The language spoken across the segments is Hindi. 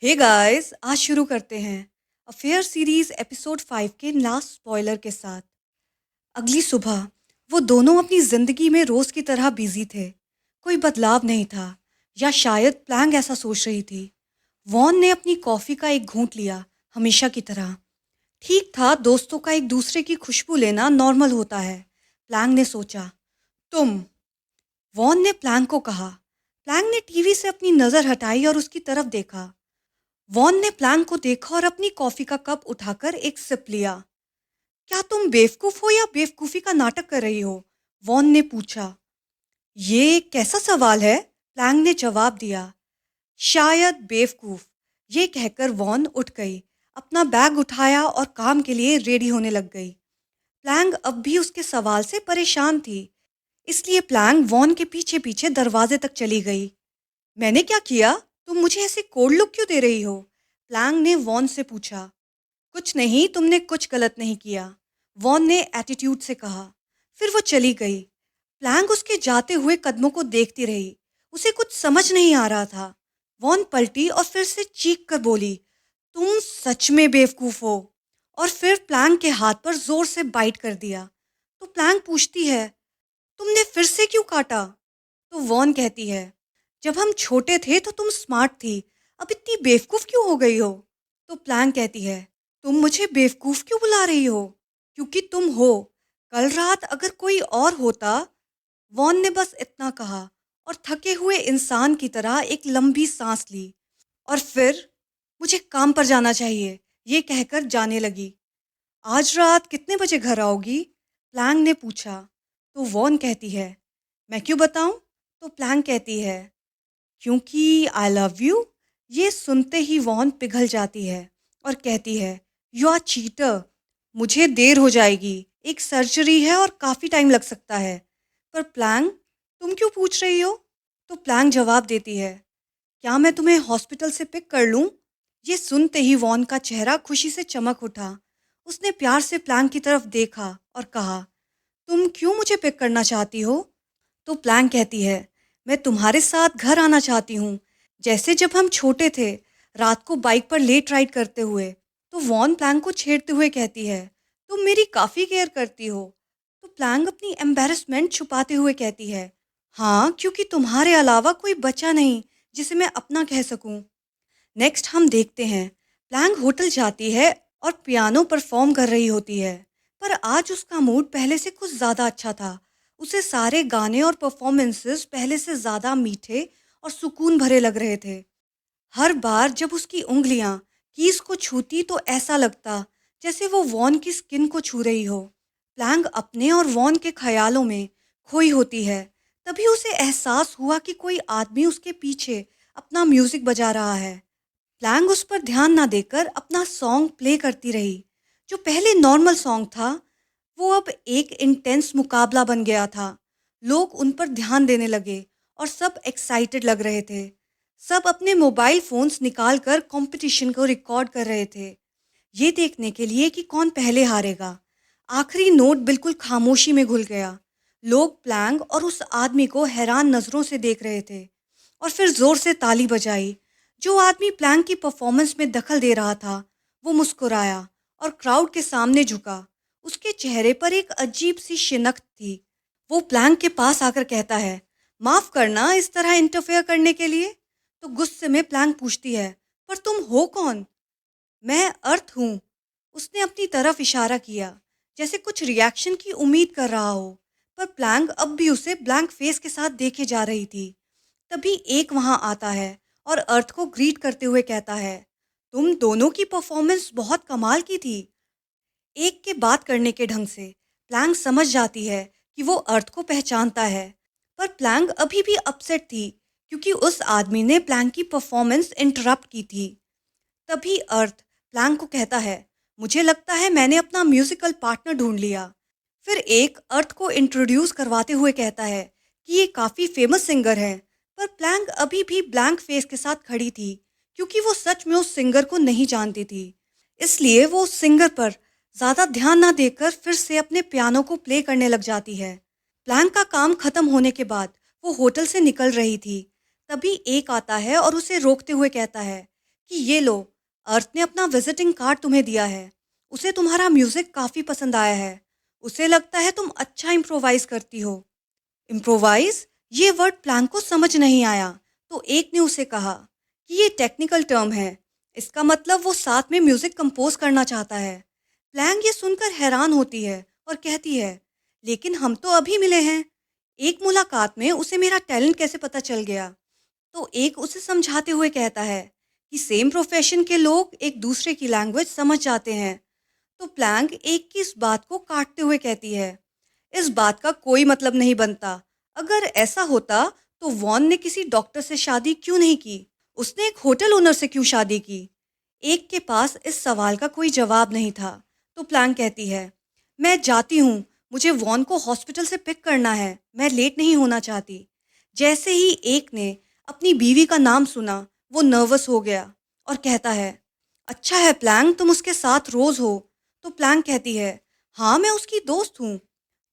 हे गाइस, आज शुरू करते हैं अफेयर सीरीज एपिसोड 5 के लास्ट स्पॉइलर के साथ। अगली सुबह वो दोनों अपनी जिंदगी में रोज की तरह बिजी थे। कोई बदलाव नहीं था, या शायद प्लैंग ऐसा सोच रही थी। वॉन ने अपनी कॉफी का एक घूंट लिया, हमेशा की तरह। ठीक था, दोस्तों का एक दूसरे की खुशबू लेना नॉर्मल होता है। प्लैंग ने सोचा। तुम, वॉन ने प्लैंग को कहा। प्लैंग ने टीवी से अपनी नजर हटाई और उसकी तरफ देखा। वॉन ने प्लैंक को देखा और अपनी कॉफी का कप उठाकर एक सिप लिया। क्या तुम बेवकूफ हो या बेवकूफी का नाटक कर रही हो? वॉन ने पूछा। ये कैसा सवाल है? प्लैंक ने जवाब दिया। शायद बेवकूफ। ये कहकर वॉन उठ गई, अपना बैग उठाया और काम के लिए रेडी होने लग गई। प्लैंक अब भी उसके सवाल से परेशान थी, इसलिए प्लैंक वॉन के पीछे पीछे दरवाजे तक चली गई। मैंने क्या किया? तुम मुझे ऐसे कोल्ड लुक क्यों दे रही हो? प्लैंक ने वॉन से पूछा। कुछ नहीं, तुमने कुछ गलत नहीं किया, वॉन ने एटीट्यूड से कहा। फिर वो चली गई। प्लैंक उसके जाते हुए कदमों को देखती रही। उसे कुछ समझ नहीं आ रहा था। वॉन पलटी और फिर से चीख कर बोली, तुम सच में बेवकूफ हो। और फिर प्लैंक के हाथ पर जोर से बाइट कर दिया। तो प्लैंक पूछती है, तुमने फिर से क्यों काटा? तो वॉन कहती है, जब हम छोटे थे तो तुम स्मार्ट थी, अब इतनी बेवकूफ क्यों हो गई हो? तो प्लैंक कहती है, तुम मुझे बेवकूफ क्यों बुला रही हो? क्योंकि तुम हो। कल रात अगर कोई और होता। वॉन ने बस इतना कहा और थके हुए इंसान की तरह एक लंबी सांस ली। और फिर, मुझे काम पर जाना चाहिए, ये कहकर जाने लगी। आज रात कितने बजे घर आओगी? प्लैंक ने पूछा। तो वॉन कहती है, मैं क्यों बताऊं? तो प्लैंक कहती है, क्योंकि आई लव यू। ये सुनते ही वॉन पिघल जाती है और कहती है, यू आर चीटर। मुझे देर हो जाएगी, एक सर्जरी है और काफ़ी टाइम लग सकता है। पर प्लैंक, तुम क्यों पूछ रही हो? तो प्लैंक जवाब देती है, क्या मैं तुम्हें हॉस्पिटल से पिक कर लूं? ये सुनते ही वॉन का चेहरा खुशी से चमक उठा। उसने प्यार से प्लैंक की तरफ देखा और कहा, तुम क्यों मुझे पिक करना चाहती हो? तो प्लैंक कहती है, मैं तुम्हारे साथ घर आना चाहती हूँ, जैसे जब हम छोटे थे, रात को बाइक पर लेट राइड करते हुए। तो वॉन प्लैंक को छेड़ते हुए कहती है, तुम मेरी काफ़ी केयर करती हो। तो प्लैंक अपनी एम्बेरसमेंट छुपाते हुए कहती है, हाँ, क्योंकि तुम्हारे अलावा कोई बचा नहीं जिसे मैं अपना कह सकूं। नेक्स्ट हम देखते हैं, प्लैंक होटल जाती है और पियानो परफॉर्म कर रही होती है। पर आज उसका मूड पहले से कुछ ज़्यादा अच्छा था। उसे सारे गाने और परफॉर्मेंसेस पहले से ज़्यादा मीठे और सुकून भरे लग रहे थे। हर बार जब उसकी उंगलियां कीज को छूती तो ऐसा लगता जैसे वो वॉन की स्किन को छू रही हो। प्लैंक अपने और वॉन के ख्यालों में खोई होती है। तभी उसे एहसास हुआ कि कोई आदमी उसके पीछे अपना म्यूजिक बजा रहा है। प्लैंक उस पर ध्यान ना देकर अपना सॉन्ग प्ले करती रही। जो पहले नॉर्मल सॉन्ग था, वो अब एक इंटेंस मुकाबला बन गया था। लोग उन पर ध्यान देने लगे और सब एक्साइटेड लग रहे थे। सब अपने मोबाइल फोन्स निकालकर कंपटीशन को रिकॉर्ड कर रहे थे, ये देखने के लिए कि कौन पहले हारेगा। आखिरी नोट बिल्कुल खामोशी में घुल गया। लोग प्लैंक और उस आदमी को हैरान नजरों से देख रहे थे। और फिर जोर से ताली बजाई। जो आदमी प्लैंक की परफॉर्मेंस में दखल दे रहा था, वो मुस्कुराया और क्राउड के सामने झुका। उसके चेहरे पर एक अजीब सी शिनख्त थी। वो प्लैंक के पास आकर कहता है, माफ करना इस तरह इंटरफेयर करने के लिए। तो गुस्से में प्लैंक पूछती है, पर तुम हो कौन? मैं अर्थ हूँ। उसने अपनी तरफ इशारा किया, जैसे कुछ रिएक्शन की उम्मीद कर रहा हो। पर प्लैंक अब भी उसे ब्लैंक फेस के साथ देखे जा रही थी। तभी एक वहां आता है और अर्थ को ग्रीट करते हुए कहता है, तुम दोनों की परफॉर्मेंस बहुत कमाल की थी। एक के बात करने के ढंग से प्लैंक समझ जाती है कि वो अर्थ को पहचानता है। पर प्लैंक अभी भी अपसेट थी, क्योंकि उस आदमी ने प्लैंक की परफॉर्मेंस इंटरप्ट की थी। तभी अर्थ प्लैंक को कहता है, मुझे लगता है मैंने अपना म्यूजिकल पार्टनर ढूंढ लिया। फिर एक अर्थ को इंट्रोड्यूस करवाते हुए कहता है कि ये काफ़ी फेमस सिंगर है। पर प्लैंक अभी भी ब्लैंक फेस के साथ खड़ी थी, क्योंकि वो सच में उस सिंगर को नहीं जानती थी। इसलिए वो उस सिंगर पर ज़्यादा ध्यान ना देकर फिर से अपने पियानो को प्ले करने लग जाती है। प्लैंक का काम खत्म होने के बाद वो होटल से निकल रही थी। तभी एक आता है और उसे रोकते हुए कहता है कि ये लो, अर्थ ने अपना विजिटिंग कार्ड तुम्हें दिया है। उसे तुम्हारा म्यूजिक काफी पसंद आया है। उसे लगता है तुम अच्छा इम्प्रोवाइज करती हो। इम्प्रोवाइज, ये वर्ड प्लैंक को समझ नहीं आया, तो एक ने उसे कहा कि ये टेक्निकल टर्म है। इसका मतलब वो साथ में म्यूजिक कंपोज करना चाहता है। प्लैंक ये सुनकर हैरान होती है और कहती है, लेकिन हम तो अभी मिले हैं। एक मुलाकात में उसे मेरा टैलेंट कैसे पता चल गया? तो एक उसे समझाते हुए कहता है कि सेम प्रोफेशन के लोग एक दूसरे की लैंग्वेज समझ जाते हैं। तो प्लैंक एक की इस बात को काटते हुए कहती है, इस बात का कोई मतलब नहीं बनता। अगर ऐसा होता तो वॉन ने किसी डॉक्टर से शादी क्यों नहीं की? उसने एक होटल ओनर से क्यों शादी की? एक के पास इस सवाल का कोई जवाब नहीं था। तो प्लैंक कहती है, मैं जाती हूँ, मुझे वॉन को हॉस्पिटल से पिक करना है, मैं लेट नहीं होना चाहती। जैसे ही एक ने अपनी बीवी का नाम सुना, वो नर्वस हो गया और कहता है, अच्छा है प्लैंक, तुम उसके साथ रोज हो? तो प्लैंक कहती है, हाँ मैं उसकी दोस्त हूँ।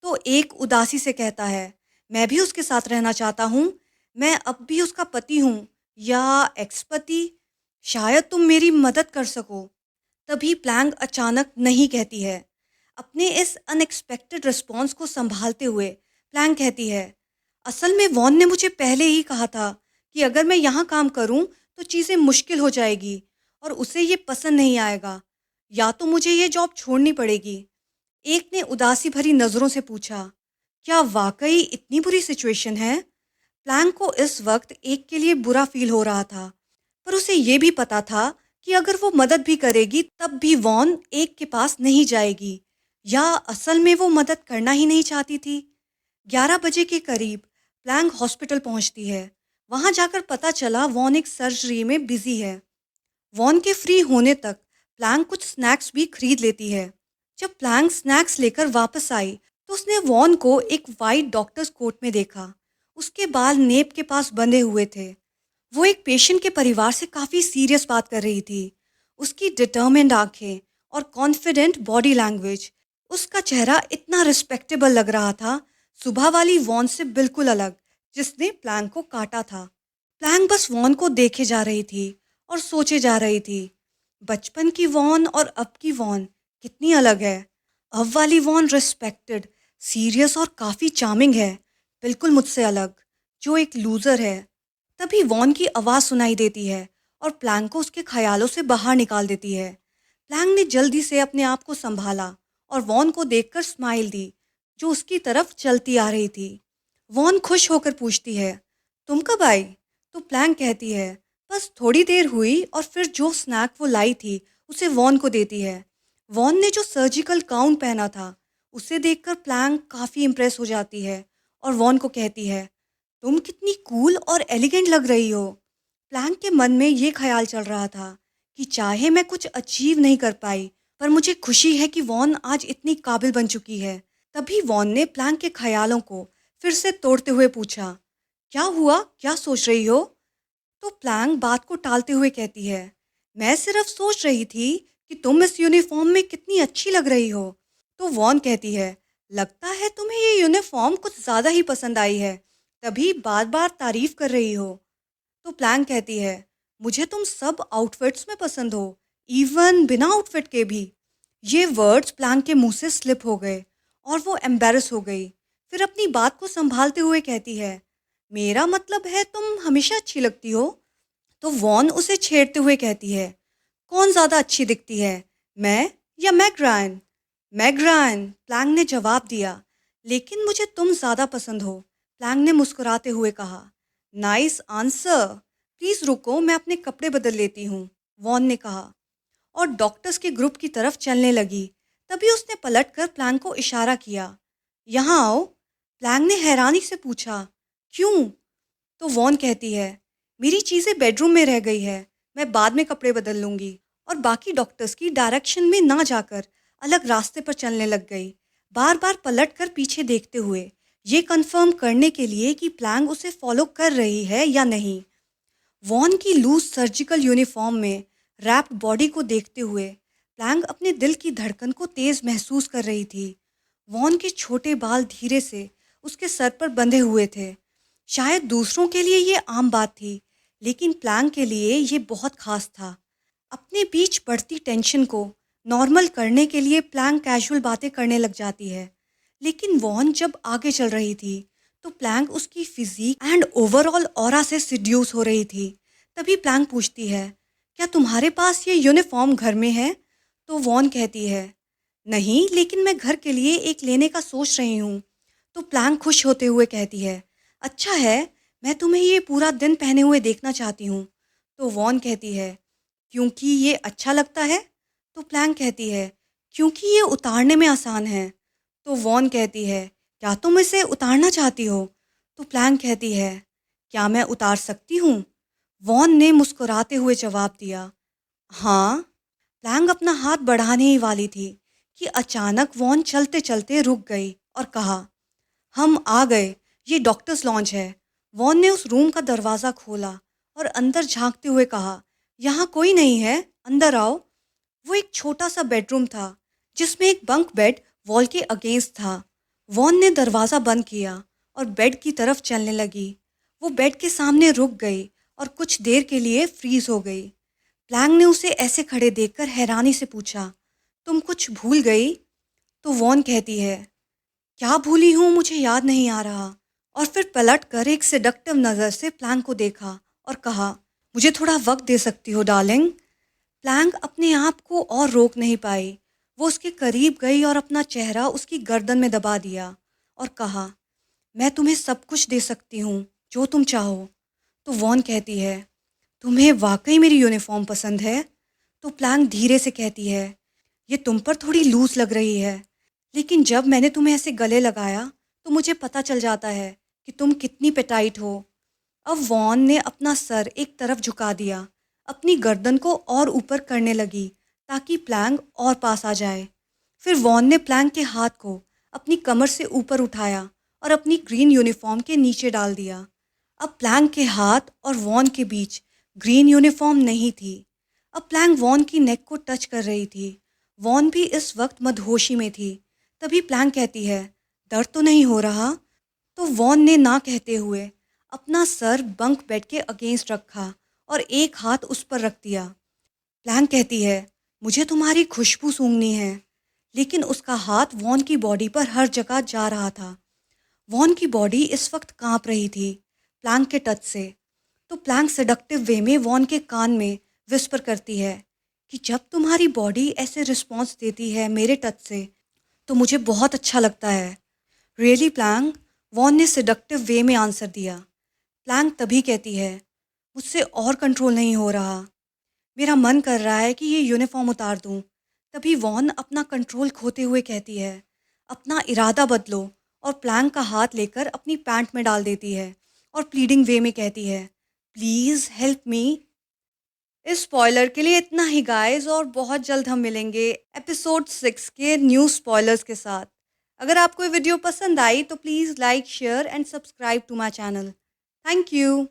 तो एक उदासी से कहता है, मैं भी उसके साथ रहना चाहता हूँ। मैं अब भी उसका पति हूँ, या एक्स पति। शायद तुम मेरी मदद कर सको। तभी प्लैंक अचानक नहीं कहती है। अपने इस अनएक्सपेक्टेड रिस्पॉन्स को संभालते हुए प्लैंक कहती है, असल में वॉन ने मुझे पहले ही कहा था कि अगर मैं यहाँ काम करूँ तो चीज़ें मुश्किल हो जाएगी और उसे ये पसंद नहीं आएगा, या तो मुझे ये जॉब छोड़नी पड़ेगी। एक ने उदासी भरी नज़रों से पूछा, क्या वाकई इतनी बुरी सिचुएशन है? प्लैंक को इस वक्त एक के लिए बुरा फील हो रहा था, पर उसे ये भी पता था कि अगर वो मदद भी करेगी तब भी वॉन एक के पास नहीं जाएगी, या असल में वो मदद करना ही नहीं चाहती थी। 11 बजे के करीब प्लैंक हॉस्पिटल पहुंचती है। वहां जाकर पता चला वॉन एक सर्जरी में बिजी है। वॉन के फ्री होने तक प्लैंक कुछ स्नैक्स भी खरीद लेती है। जब प्लैंक स्नैक्स लेकर वापस आई तो उसने वॉन को एक वाइट डॉक्टर्स कोट में देखा। उसके बाल नेप के पास बंधे हुए थे। वो एक पेशेंट के परिवार से काफ़ी सीरियस बात कर रही थी। उसकी डिटर्मिन्ड आंखें और कॉन्फिडेंट बॉडी लैंग्वेज, उसका चेहरा इतना रिस्पेक्टेबल लग रहा था, सुबह वाली वॉन से बिल्कुल अलग, जिसने प्लैंक को काटा था। प्लैंक बस वॉन को देखे जा रही थी और सोचे जा रही थी, बचपन की वॉन और अब की वॉन कितनी अलग है। अब वाली वॉन रिस्पेक्टेड, सीरियस और काफ़ी चार्मिंग है, बिल्कुल मुझसे अलग, जो एक लूज़र है। तभी वॉन की आवाज़ सुनाई देती है और प्लैंक को उसके ख्यालों से बाहर निकाल देती है। प्लैंक ने जल्दी से अपने आप को संभाला और वॉन को देखकर स्माइल दी, जो उसकी तरफ चलती आ रही थी। वॉन खुश होकर पूछती है, तुम कब आई? तो प्लैंक कहती है, बस थोड़ी देर हुई, और फिर जो स्नैक वो लाई थी उसे वॉन को देती है। वॉन ने जो सर्जिकल गाउन पहना था उसे देखकर प्लैंक काफ़ी इम्प्रेस हो जाती है और वॉन को कहती है, तुम कितनी कूल और एलिगेंट लग रही हो। प्लैंक के मन में ये ख्याल चल रहा था कि चाहे मैं कुछ अचीव नहीं कर पाई, पर मुझे खुशी है कि वॉन आज इतनी काबिल बन चुकी है। तभी वॉन ने प्लैंक के ख्यालों को फिर से तोड़ते हुए पूछा, क्या हुआ, क्या सोच रही हो? तो प्लैंक बात को टालते हुए कहती है, मैं सिर्फ सोच रही थी कि तुम इस यूनिफॉर्म में कितनी अच्छी लग रही हो। तो वॉन कहती है, लगता है तुम्हें ये यूनिफॉर्म कुछ ज़्यादा ही पसंद आई है, तभी बार बार तारीफ कर रही हो। तो प्लैंक कहती है, मुझे तुम सब आउटफिट्स में पसंद हो, इवन बिना आउटफिट के भी। ये वर्ड्स प्लैंक के मुंह से स्लिप हो गए और वो एम्बेरस हो गई। फिर अपनी बात को संभालते हुए कहती है, मेरा मतलब है तुम हमेशा अच्छी लगती हो। तो वॉन उसे छेड़ते हुए कहती है, कौन ज़्यादा अच्छी दिखती है, मैं या Meg Ryan? Meg Ryan, Planck ने जवाब दिया, लेकिन मुझे तुम ज़्यादा पसंद हो। प्लैंक ने मुस्कुराते हुए कहा, नाइस आंसर, प्लीज़ रुको, मैं अपने कपड़े बदल लेती हूँ, वॉन ने कहा और डॉक्टर्स के ग्रुप की तरफ चलने लगी। तभी उसने पलटकर प्लैंक को इशारा किया, यहाँ आओ। प्लैंक ने हैरानी से पूछा, क्यों? तो वॉन कहती है, मेरी चीज़ें बेडरूम में रह गई है, मैं बाद में कपड़े बदल लूँगी, और बाकी डॉक्टर्स की डायरेक्शन में ना जाकर अलग रास्ते पर चलने लग गई, बार बार पलट कर पीछे देखते हुए, ये कंफर्म करने के लिए कि प्लैंक उसे फॉलो कर रही है या नहीं। वॉन की लूज सर्जिकल यूनिफॉर्म में रैप्ड बॉडी को देखते हुए प्लैंक अपने दिल की धड़कन को तेज महसूस कर रही थी। वॉन के छोटे बाल धीरे से उसके सर पर बंधे हुए थे। शायद दूसरों के लिए ये आम बात थी, लेकिन प्लैंक के लिए ये बहुत खास था। अपने बीच बढ़ती टेंशन को नॉर्मल करने के लिए प्लैंक कैजुअल बातें करने लग जाती है। लेकिन वॉन जब आगे चल रही थी तो प्लैंक उसकी फिजिक एंड ओवरऑल ऑरा से सिड्यूस हो रही थी। तभी प्लैंक पूछती है, क्या तुम्हारे पास ये यूनिफॉर्म घर में है? तो वॉन कहती है, नहीं, लेकिन मैं घर के लिए एक लेने का सोच रही हूँ। तो प्लैंक खुश होते हुए कहती है, अच्छा है, मैं तुम्हें ये पूरा दिन पहने हुए देखना चाहती हूँ। तो वॉन कहती है, क्योंकि ये अच्छा लगता है? तो प्लैंक कहती है, क्योंकि ये उतारने में आसान है। तो वॉन कहती है, क्या तुम इसे उतारना चाहती हो? तो प्लैंक कहती है, क्या मैं उतार सकती हूँ? वॉन ने मुस्कुराते हुए जवाब दिया, हाँ। प्लैंक अपना हाथ बढ़ाने ही वाली थी कि अचानक वॉन चलते चलते रुक गई और कहा, हम आ गए, ये डॉक्टर्स लॉन्ज है। वॉन ने उस रूम का दरवाज़ा खोला और अंदर झांकते हुए कहा, यहाँ कोई नहीं है, अंदर आओ। वो एक छोटा सा बेडरूम था जिसमें एक बंक बेड वॉल के अगेंस्ट था। वॉन ने दरवाज़ा बंद किया और बेड की तरफ चलने लगी। वो बेड के सामने रुक गई और कुछ देर के लिए फ्रीज हो गई। प्लैंक ने उसे ऐसे खड़े देखकर हैरानी से पूछा, तुम कुछ भूल गई? तो वॉन कहती है, क्या भूली हूँ मुझे याद नहीं आ रहा। और फिर पलट कर एक सेडक्टिव नज़र से प्लैंक को देखा और कहा, मुझे थोड़ा वक्त दे सकती हो डार्लिंग? प्लैंक अपने आप को और रोक नहीं पाई। वो उसके करीब गई और अपना चेहरा उसकी गर्दन में दबा दिया और कहा, मैं तुम्हें सब कुछ दे सकती हूँ जो तुम चाहो। तो वॉन कहती है, तुम्हें वाकई मेरी यूनिफॉर्म पसंद है? तो प्लैंक धीरे से कहती है, ये तुम पर थोड़ी लूज लग रही है, लेकिन जब मैंने तुम्हें ऐसे गले लगाया तो मुझे पता चल जाता है कि तुम कितनी पेटाइट हो। अब वॉन ने अपना सर एक तरफ झुका दिया, अपनी गर्दन को और ऊपर करने लगी ताकि प्लैंक और पास आ जाए। फिर वॉन ने प्लैंक के हाथ को अपनी कमर से ऊपर उठाया और अपनी ग्रीन यूनिफॉर्म के नीचे डाल दिया। अब प्लैंक के हाथ और वॉन के बीच ग्रीन यूनिफॉर्म नहीं थी। अब प्लैंक वॉन की नेक को टच कर रही थी। वॉन भी इस वक्त मदहोशी में थी। तभी प्लैंक कहती है, दर्द तो नहीं हो रहा? तो वॉन ने ना कहते हुए अपना सर बंक बेड के अगेंस्ट रखा और एक हाथ उस पर रख दिया। प्लैंक कहती है, मुझे तुम्हारी खुशबू सूंघनी है। लेकिन उसका हाथ वॉन की बॉडी पर हर जगह जा रहा था। वॉन की बॉडी इस वक्त कांप रही थी प्लैंक के टच से। तो प्लैंक सेडक्टिव वे में वॉन के कान में विस्पर करती है कि जब तुम्हारी बॉडी ऐसे रिस्पॉन्स देती है मेरे टच से तो मुझे बहुत अच्छा लगता है। Really Planck? वॉन ने सेडक्टिव वे में आंसर दिया। प्लैंक तभी कहती है, मुझसे और कंट्रोल नहीं हो रहा, मेरा मन कर रहा है कि ये यूनिफॉर्म उतार दूं। तभी वॉन अपना कंट्रोल खोते हुए कहती है, अपना इरादा बदलो, और प्लैंक का हाथ लेकर अपनी पैंट में डाल देती है और प्लीडिंग वे में कहती है, प्लीज़ हेल्प मी। इस स्पॉइलर के लिए इतना ही गाइस, और बहुत जल्द हम मिलेंगे एपिसोड 6 के न्यू स्पॉयलर्स के साथ। अगर आपको ये वीडियो पसंद आई तो please like share and subscribe to my channel. Thank you.